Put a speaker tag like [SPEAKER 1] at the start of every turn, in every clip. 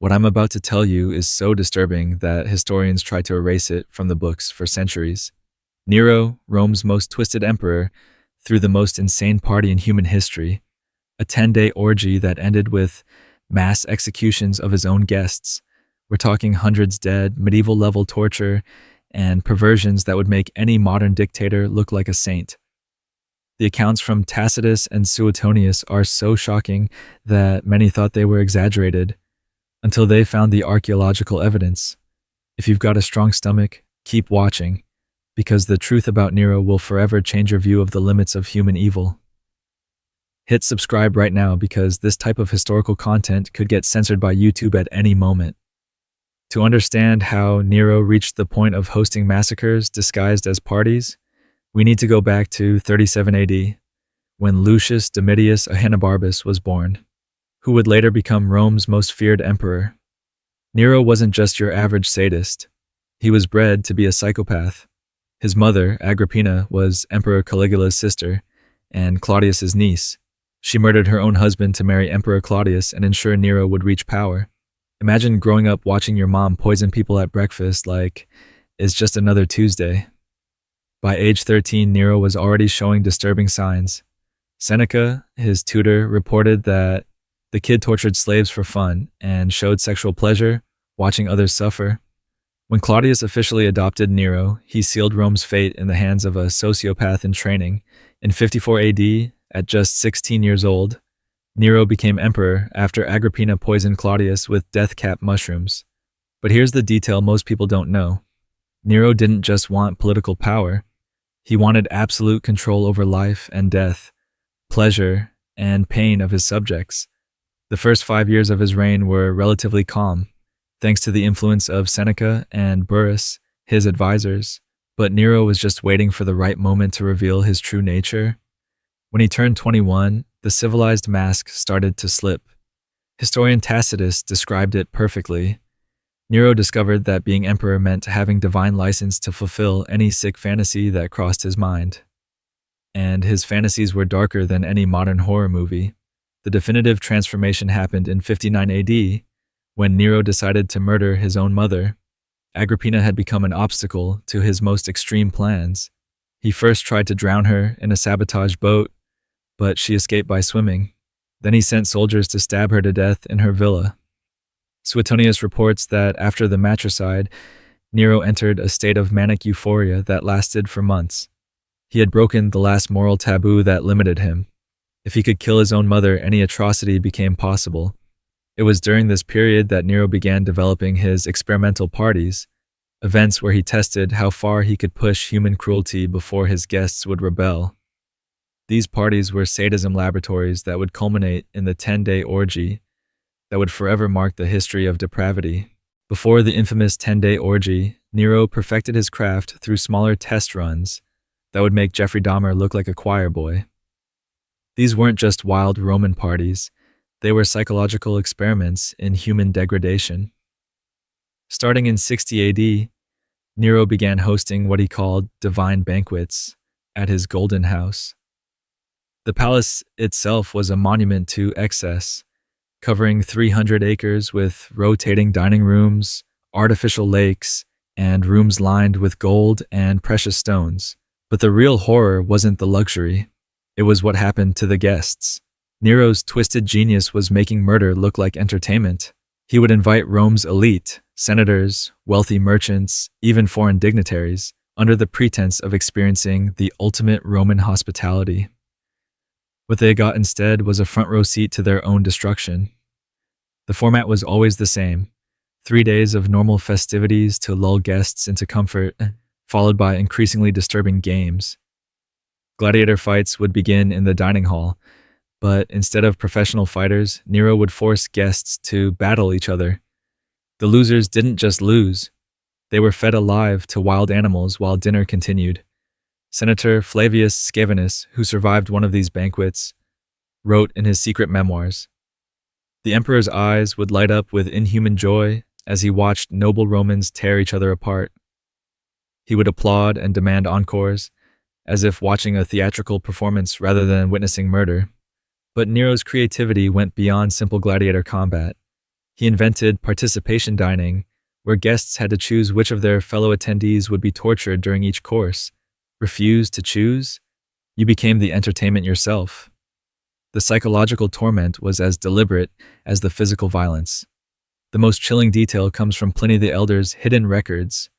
[SPEAKER 1] What I'm about to tell you is so disturbing that historians tried to erase it from the books for centuries. Nero, Rome's most twisted emperor, threw the most insane party in human history, a 10-day orgy that ended with mass executions of his own guests. We're talking hundreds dead, medieval level torture, and perversions that would make any modern dictator look like a saint. The accounts from Tacitus and Suetonius are so shocking that many thought they were exaggerated until they found the archaeological evidence. If you've got a strong stomach, keep watching, because the truth about Nero will forever change your view of the limits of human evil. Hit subscribe right now because this type of historical content could get censored by YouTube at any moment. To understand how Nero reached the point of hosting massacres disguised as parties, we need to go back to 37 AD, when Lucius Domitius Ahenobarbus was born, who would later become Rome's most feared emperor. Nero wasn't just your average sadist. He was bred to be a psychopath. His mother, Agrippina, was Emperor Caligula's sister and Claudius's niece. She murdered her own husband to marry Emperor Claudius and ensure Nero would reach power. Imagine growing up watching your mom poison people at breakfast like it's just another Tuesday. By age 13, Nero was already showing disturbing signs. Seneca, his tutor, reported that the kid tortured slaves for fun and showed sexual pleasure watching others suffer. When Claudius officially adopted Nero, he sealed Rome's fate in the hands of a sociopath in training. In 54 AD, at just 16 years old, Nero became emperor after Agrippina poisoned Claudius with death cap mushrooms. But here's the detail most people don't know. Nero didn't just want political power. He wanted absolute control over life and death, pleasure and pain of his subjects. The first 5 years of his reign were relatively calm, thanks to the influence of Seneca and Burrus, his advisors. But Nero was just waiting for the right moment to reveal his true nature. When he turned 21, the civilized mask started to slip. Historian Tacitus described it perfectly. Nero discovered that being emperor meant having divine license to fulfill any sick fantasy that crossed his mind. And his fantasies were darker than any modern horror movie. The definitive transformation happened in 59 AD, when Nero decided to murder his own mother. Agrippina had become an obstacle to his most extreme plans. He first tried to drown her in a sabotaged boat, but she escaped by swimming. Then he sent soldiers to stab her to death in her villa. Suetonius reports that after the matricide, Nero entered a state of manic euphoria that lasted for months. He had broken the last moral taboo that limited him. If he could kill his own mother, any atrocity became possible. It was during this period that Nero began developing his experimental parties, events where he tested how far he could push human cruelty before his guests would rebel. These parties were sadism laboratories that would culminate in the 10-day orgy that would forever mark the history of depravity. Before the infamous 10-day orgy, Nero perfected his craft through smaller test runs that would make Jeffrey Dahmer look like a choir boy. These weren't just wild Roman parties, they were psychological experiments in human degradation. Starting in 60 AD, Nero began hosting what he called divine banquets at his Golden House. The palace itself was a monument to excess, covering 300 acres with rotating dining rooms, artificial lakes, and rooms lined with gold and precious stones. But the real horror wasn't the luxury. It was what happened to the guests. Nero's twisted genius was making murder look like entertainment. He would invite Rome's elite, senators, wealthy merchants, even foreign dignitaries, under the pretense of experiencing the ultimate Roman hospitality. What they got instead was a front row seat to their own destruction. The format was always the same: 3 days of normal festivities to lull guests into comfort, followed by increasingly disturbing games. Gladiator fights would begin in the dining hall, but instead of professional fighters, Nero would force guests to battle each other. The losers didn't just lose, they were fed alive to wild animals while dinner continued. Senator Flavius Scaevinus, who survived one of these banquets, wrote in his secret memoirs, "The emperor's eyes would light up with inhuman joy as he watched noble Romans tear each other apart. He would applaud and demand encores, as if watching a theatrical performance rather than witnessing murder. But Nero's creativity went beyond simple gladiator combat. He invented participation dining, where guests had to choose which of their fellow attendees would be tortured during each course. Refused to choose? You became the entertainment yourself. The psychological torment was as deliberate as the physical violence. The most chilling detail comes from Pliny the Elder's hidden records.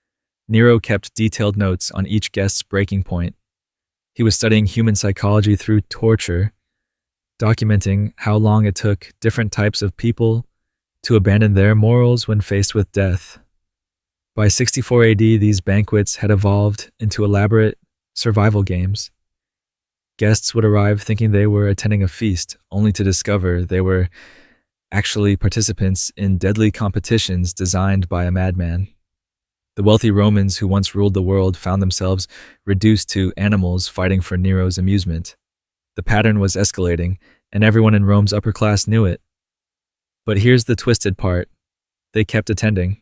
[SPEAKER 1] Nero kept detailed notes on each guest's breaking point. He was studying human psychology through torture, documenting how long it took different types of people to abandon their morals when faced with death. By 64 AD, these banquets had evolved into elaborate survival games. Guests would arrive thinking they were attending a feast, only to discover they were actually participants in deadly competitions designed by a madman. The wealthy Romans who once ruled the world found themselves reduced to animals fighting for Nero's amusement. The pattern was escalating, and everyone in Rome's upper class knew it. But here's the twisted part. They kept attending.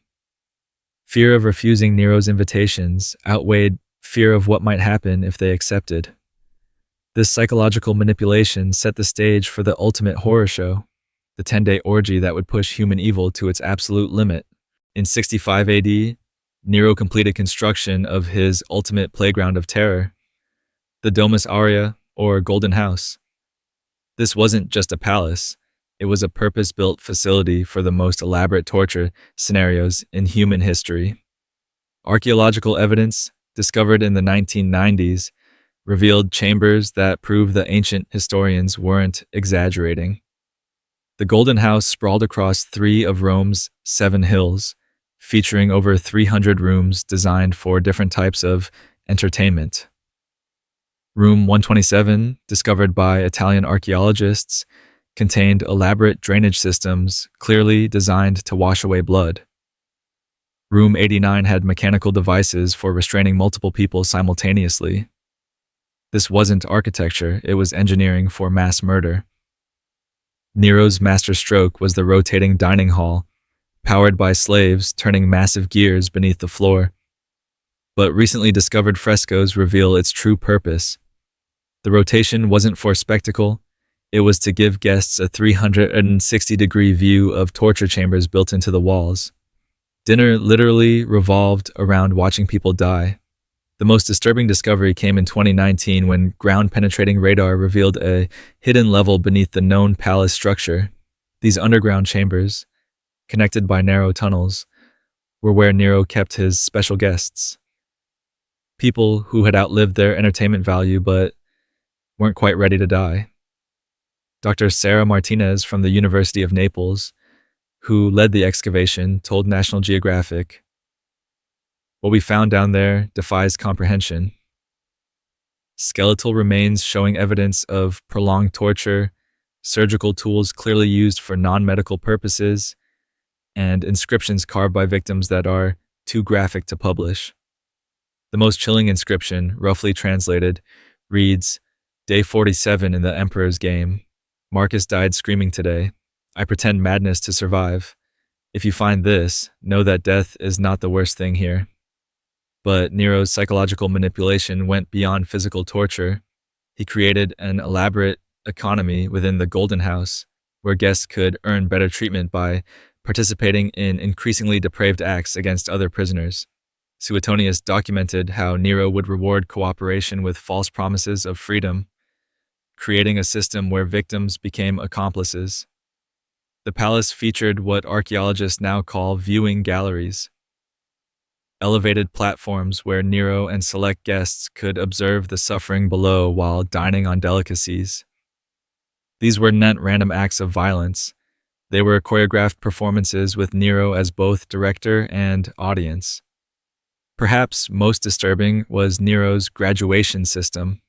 [SPEAKER 1] Fear of refusing Nero's invitations outweighed fear of what might happen if they accepted. This psychological manipulation set the stage for the ultimate horror show, the 10-day orgy that would push human evil to its absolute limit. In 65 AD, Nero completed construction of his ultimate playground of terror, the Domus Aurea, or Golden House. This wasn't just a palace, it was a purpose-built facility for the most elaborate torture scenarios in human history. Archaeological evidence, discovered in the 1990s, revealed chambers that proved the ancient historians weren't exaggerating. The Golden House sprawled across 3 of Rome's 7 hills, featuring over 300 rooms designed for different types of entertainment. Room 127, discovered by Italian archaeologists, contained elaborate drainage systems clearly designed to wash away blood. Room 89 had mechanical devices for restraining multiple people simultaneously. This wasn't architecture, it was engineering for mass murder. Nero's master stroke was the rotating dining hall, powered by slaves turning massive gears beneath the floor. But recently discovered frescoes reveal its true purpose. The rotation wasn't for spectacle, it was to give guests a 360-degree view of torture chambers built into the walls. Dinner literally revolved around watching people die. The most disturbing discovery came in 2019 when ground-penetrating radar revealed a hidden level beneath the known palace structure. These underground chambers, connected by narrow tunnels, were where Nero kept his special guests. People who had outlived their entertainment value but weren't quite ready to die. Dr. Sarah Martinez from the University of Naples, who led the excavation, told National Geographic, "What we found down there defies comprehension. Skeletal remains showing evidence of prolonged torture, surgical tools clearly used for non-medical purposes, and inscriptions carved by victims that are too graphic to publish." The most chilling inscription, roughly translated, reads, "Day 47 in the Emperor's game. Marcus died screaming today. I pretend madness to survive. If you find this, know that death is not the worst thing here." But Nero's psychological manipulation went beyond physical torture. He created an elaborate economy within the Golden House, where guests could earn better treatment by participating in increasingly depraved acts against other prisoners. Suetonius documented how Nero would reward cooperation with false promises of freedom, creating a system where victims became accomplices. The palace featured what archaeologists now call viewing galleries, elevated platforms where Nero and select guests could observe the suffering below while dining on delicacies. These were not random acts of violence. They were choreographed performances with Nero as both director and audience. Perhaps most disturbing was Nero's graduation system.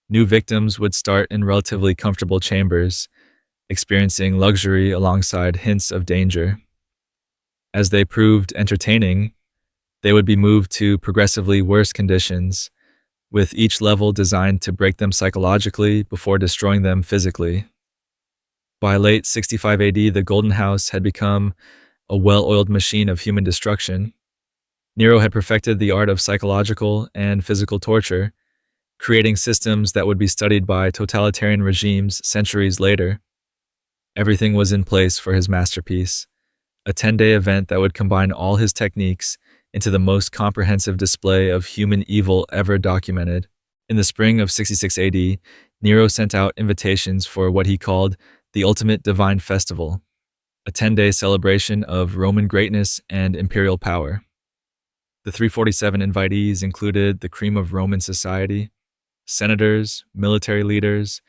[SPEAKER 1] New victims would start in relatively comfortable chambers, experiencing luxury alongside hints of danger. As they proved entertaining, they would be moved to progressively worse conditions, with each level designed to break them psychologically before destroying them physically. By late 65 AD, the Golden House had become a well-oiled machine of human destruction. Nero had perfected the art of psychological and physical torture, creating systems that would be studied by totalitarian regimes centuries later. Everything was in place for his masterpiece. a 10-day event that would combine all his techniques into the most comprehensive display of human evil ever documented. In the spring of 66 AD, Nero sent out invitations for what he called the Ultimate Divine Festival, a 10-day celebration of Roman greatness and imperial power. The 347 invitees included the cream of Roman society, senators, military leaders,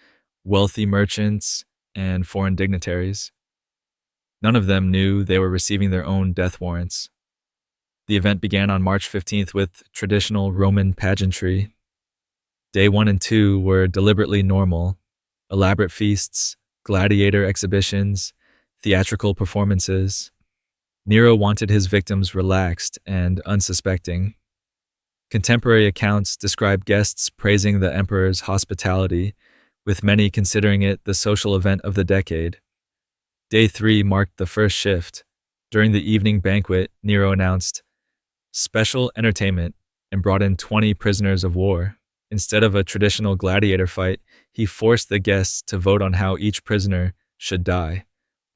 [SPEAKER 1] wealthy merchants, and foreign dignitaries. None of them knew they were receiving their own death warrants. The event began on March 15th with traditional Roman pageantry. Day 1 and 2 were deliberately normal: elaborate feasts, gladiator exhibitions, theatrical performances. Nero wanted his victims relaxed and unsuspecting. Contemporary accounts describe guests praising the emperor's hospitality, with many considering it the social event of the decade. Day 3 marked the first shift. During the evening banquet, Nero announced special entertainment and brought in 20 prisoners of war. Instead of a traditional gladiator fight, he forced the guests to vote on how each prisoner should die.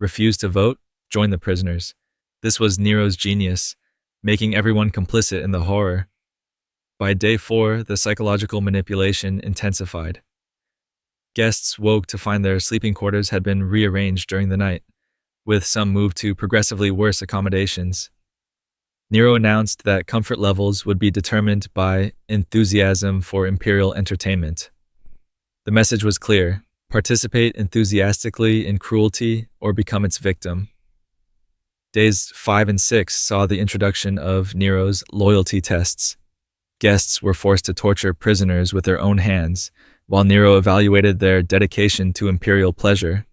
[SPEAKER 1] Refuse to vote? Join the prisoners. This was Nero's genius, making everyone complicit in the horror. By day 4, the psychological manipulation intensified. Guests woke to find their sleeping quarters had been rearranged during the night, with some moved to progressively worse accommodations. Nero announced that comfort levels would be determined by enthusiasm for imperial entertainment. The message was clear: participate enthusiastically in cruelty or become its victim. Days 5 and 6 saw the introduction of Nero's loyalty tests. Guests were forced to torture prisoners with their own hands, while Nero evaluated their dedication to imperial pleasure.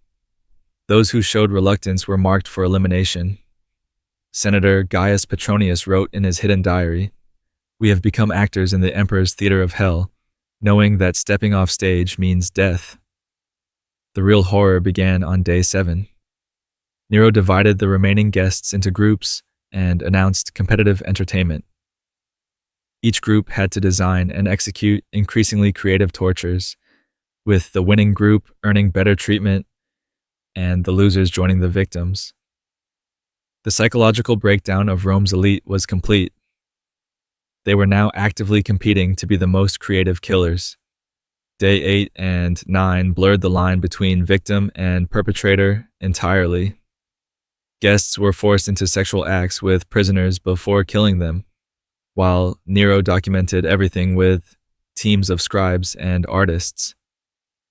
[SPEAKER 1] Those who showed reluctance were marked for elimination. Senator Gaius Petronius wrote in his hidden diary, "We have become actors in the emperor's theater of hell, knowing that stepping off stage means death." The real horror began on day 7. Nero divided the remaining guests into groups and announced competitive entertainment. Each group had to design and execute increasingly creative tortures, with the winning group earning better treatment and the losers joining the victims. The psychological breakdown of Rome's elite was complete. They were now actively competing to be the most creative killers. Day 8 and 9 blurred the line between victim and perpetrator entirely. Guests were forced into sexual acts with prisoners before killing them, while Nero documented everything with teams of scribes and artists.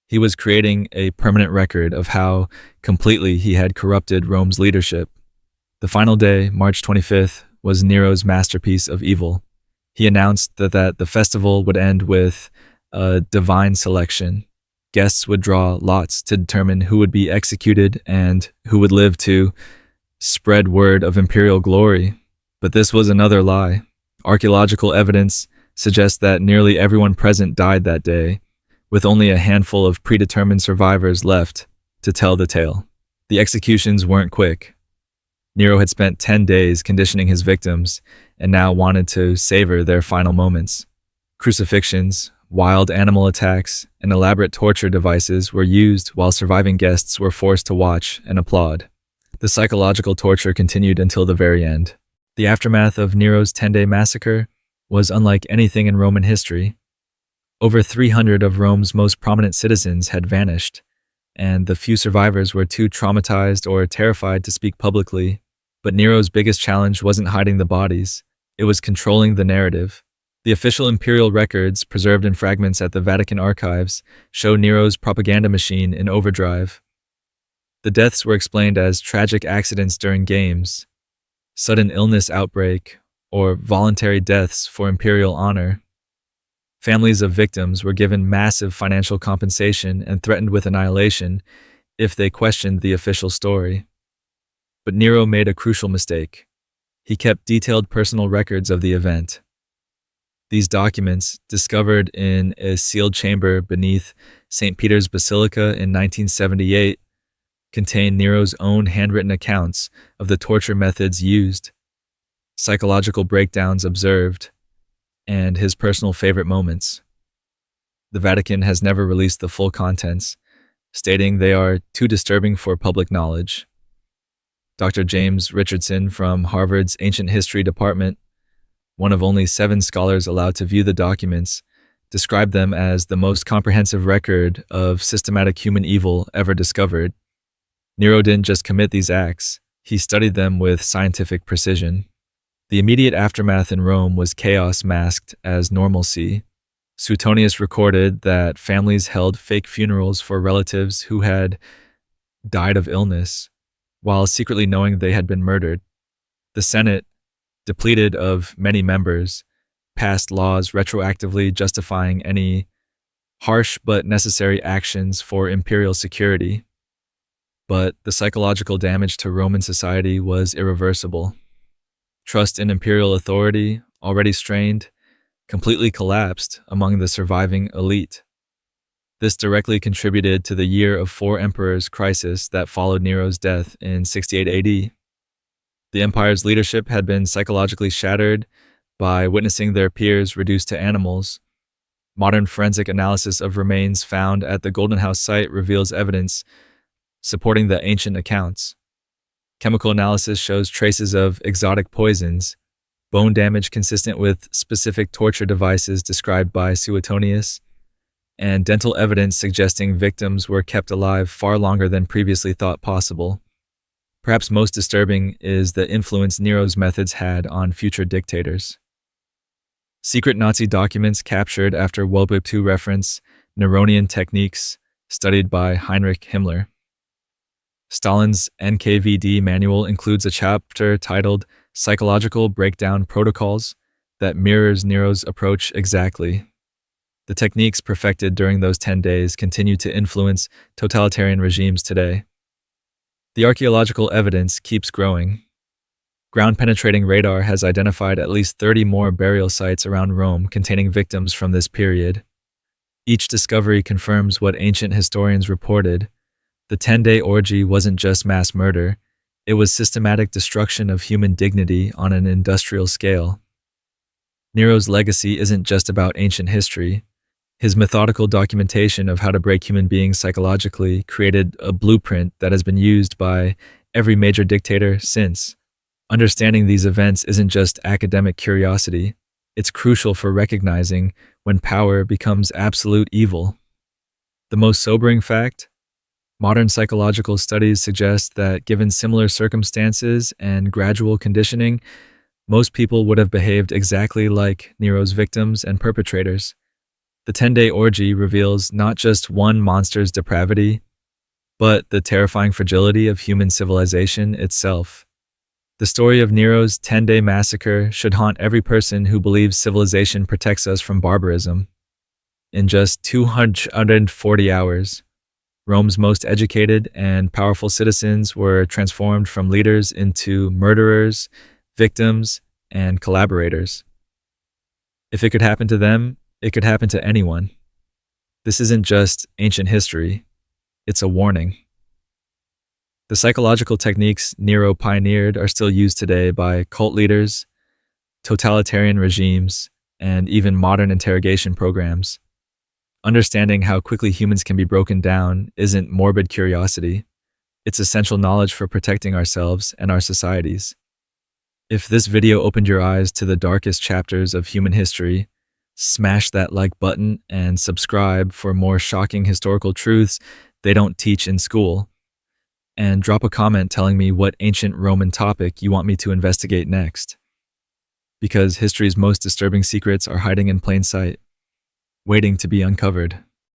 [SPEAKER 1] He was creating a permanent record of how completely he had corrupted Rome's leadership. The final day, March 25th, was Nero's masterpiece of evil. He announced that the festival would end with a divine selection. Guests would draw lots to determine who would be executed and who would live to spread word of imperial glory. But this was another lie. Archaeological evidence suggests that nearly everyone present died that day, with only a handful of predetermined survivors left to tell the tale. The executions weren't quick. Nero had spent 10 days conditioning his victims and now wanted to savor their final moments. Crucifixions, wild animal attacks, and elaborate torture devices were used while surviving guests were forced to watch and applaud. The psychological torture continued until the very end. The aftermath of Nero's 10-day massacre was unlike anything in Roman history. Over 300 of Rome's most prominent citizens had vanished, and the few survivors were too traumatized or terrified to speak publicly. But Nero's biggest challenge wasn't hiding the bodies, it was controlling the narrative. The official imperial records, preserved in fragments at the Vatican archives, show Nero's propaganda machine in overdrive. The deaths were explained as tragic accidents during games, sudden illness outbreak, or voluntary deaths for imperial honor. Families of victims were given massive financial compensation and threatened with annihilation if they questioned the official story. But Nero made a crucial mistake. He kept detailed personal records of the event. These documents, discovered in a sealed chamber beneath St. Peter's Basilica in 1978, contain Nero's own handwritten accounts of the torture methods used, psychological breakdowns observed, and his personal favorite moments. The Vatican has never released the full contents, stating they are too disturbing for public knowledge. Dr. James Richardson from Harvard's Ancient History Department, one of only 7 scholars allowed to view the documents, described them as the most comprehensive record of systematic human evil ever discovered. Nero didn't just commit these acts, he studied them with scientific precision. The immediate aftermath in Rome was chaos masked as normalcy. Suetonius recorded that families held fake funerals for relatives who had died of illness, while secretly knowing they had been murdered. The Senate, depleted of many members, passed laws retroactively justifying any harsh but necessary actions for imperial security. But the psychological damage to Roman society was irreversible. Trust in imperial authority, already strained, completely collapsed among the surviving elite. This directly contributed to the Year of 4 Emperors crisis that followed Nero's death in 68 AD. The empire's leadership had been psychologically shattered by witnessing their peers reduced to animals. Modern forensic analysis of remains found at the Golden House site reveals evidence supporting the ancient accounts. Chemical analysis shows traces of exotic poisons, bone damage consistent with specific torture devices described by Suetonius, and dental evidence suggesting victims were kept alive far longer than previously thought possible. Perhaps most disturbing is the influence Nero's methods had on future dictators. Secret Nazi documents captured after World War II reference Neronian techniques studied by Heinrich Himmler. Stalin's NKVD manual includes a chapter titled Psychological Breakdown Protocols that mirrors Nero's approach exactly. The techniques perfected during those 10 days continue to influence totalitarian regimes today. The archaeological evidence keeps growing. Ground-penetrating radar has identified at least 30 more burial sites around Rome containing victims from this period. Each discovery confirms what ancient historians reported. The 10-day orgy wasn't just mass murder, it was systematic destruction of human dignity on an industrial scale. Nero's legacy isn't just about ancient history. His methodical documentation of how to break human beings psychologically created a blueprint that has been used by every major dictator since. Understanding these events isn't just academic curiosity, it's crucial for recognizing when power becomes absolute evil. The most sobering fact? Modern psychological studies suggest that given similar circumstances and gradual conditioning, most people would have behaved exactly like Nero's victims and perpetrators. The 10-day orgy reveals not just one monster's depravity, but the terrifying fragility of human civilization itself. The story of Nero's 10-day massacre should haunt every person who believes civilization protects us from barbarism. In just 240 hours, Rome's most educated and powerful citizens were transformed from leaders into murderers, victims, and collaborators. If it could happen to them, it could happen to anyone. This isn't just ancient history, it's a warning. The psychological techniques Nero pioneered are still used today by cult leaders, totalitarian regimes, and even modern interrogation programs. Understanding how quickly humans can be broken down isn't morbid curiosity. It's essential knowledge for protecting ourselves and our societies. If this video opened your eyes to the darkest chapters of human history, smash that like button and subscribe for more shocking historical truths they don't teach in school. And drop a comment telling me what ancient Roman topic you want me to investigate next. Because history's most disturbing secrets are hiding in plain sight, waiting to be uncovered.